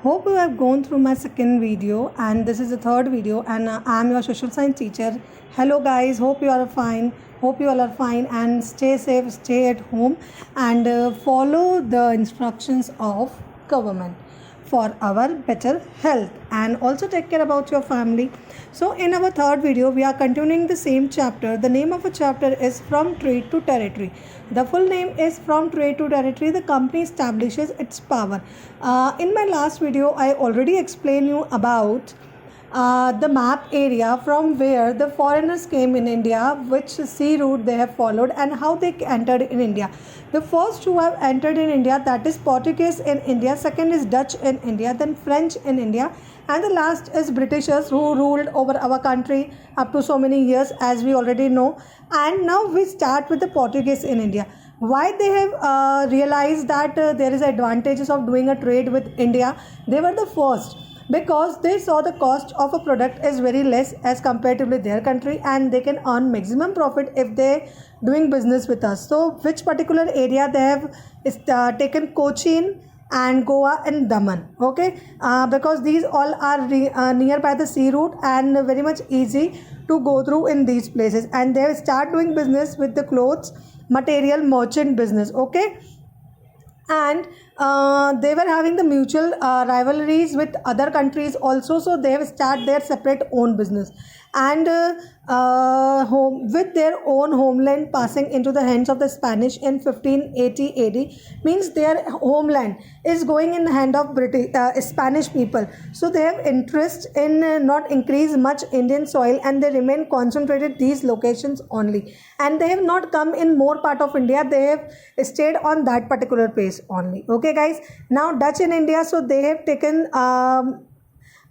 Hope you have gone through my second video, and this is the third video, and I am your social science teacher. Hello guys, hope you are fine. Hope you all are fine and stay safe, stay at home, and follow the instructions of government for our better health, and also take care about your family. So in our third video we are continuing the same chapter. The name of a chapter is From Trade to Territory. The full name is From Trade to Territory. The company establishes its power. In my last video I already explained you about the map area from where the foreigners came in India, which sea route they have followed, and how they entered in India. The first who have entered in India, that is Portuguese in India, second is Dutch in India, then French in India, and the last is Britishers who ruled over our country up to so many years, as we already know. And now we start with the Portuguese in India. Why they have realized that there is advantages of doing a trade with India? They were the first, because they saw the cost of a product is very less as comparatively their country, and they can earn maximum profit if they doing business with us. So which particular area they have taken? Cochin and Goa and Daman, okay, because these all are nearby the sea route and very much easy to go through in these places, and they start doing business with the clothes material merchant business, okay. And they were having the mutual rivalries with other countries also, so they have started their separate own business, and with their own homeland passing into the hands of the Spanish in 1580 AD, means their homeland is going in the hand of Spanish people. So they have interest in not increase much Indian soil, and they remain concentrated these locations only, and they have not come in more part of India. They have stayed on that particular place only, okay guys. Now Dutch in India, so they have taken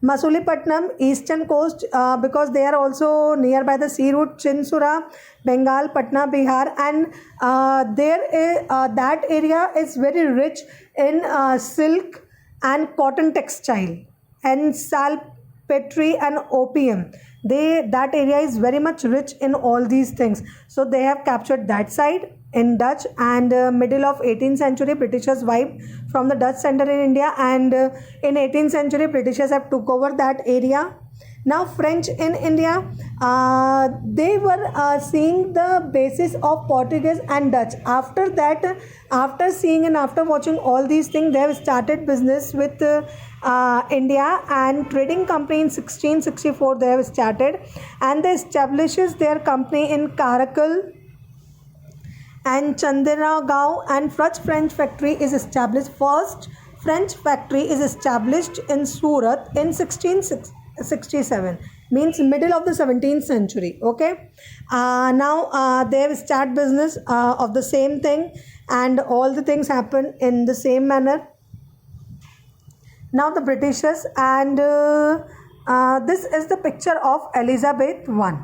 Masulipatam, eastern coast, because they are also nearby the sea route, Chinsura, Bengal, Patna, Bihar, and that area is very rich in silk and cotton textile and saltpetre and opium. That area is very much rich in all these things, so they have captured that side in Dutch. And middle of 18th century Britishers wiped from the Dutch center in India, and in 18th century Britishers have took over that area. Now French in India, they were seeing the basis of Portuguese and Dutch. After that, after seeing and after watching all these things, they have started business with India, and trading company in 1664 they have started, and they establishes their company in Karakul and Chandigarh, and first French factory is established. First French factory is established in Surat in 1667, means middle of the 17th century, okay. Now they have started business of the same thing, and all the things happen in the same manner. Now the Britishers, and this is the picture of Elizabeth I,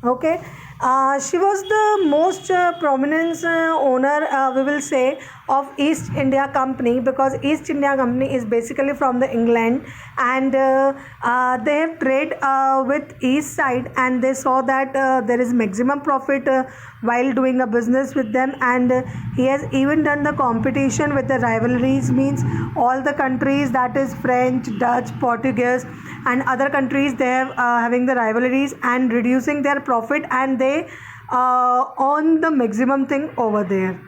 okay. She was the most prominent owner, we will say, of East India Company, because East India Company is basically from the England, and they have trade with east side, and they saw that there is maximum profit while doing a business with them. And he has even done the competition with the rivalries, means all the countries, that is French, Dutch, Portuguese and other countries, they have having the rivalries and reducing their profit, and they earn the maximum thing over there.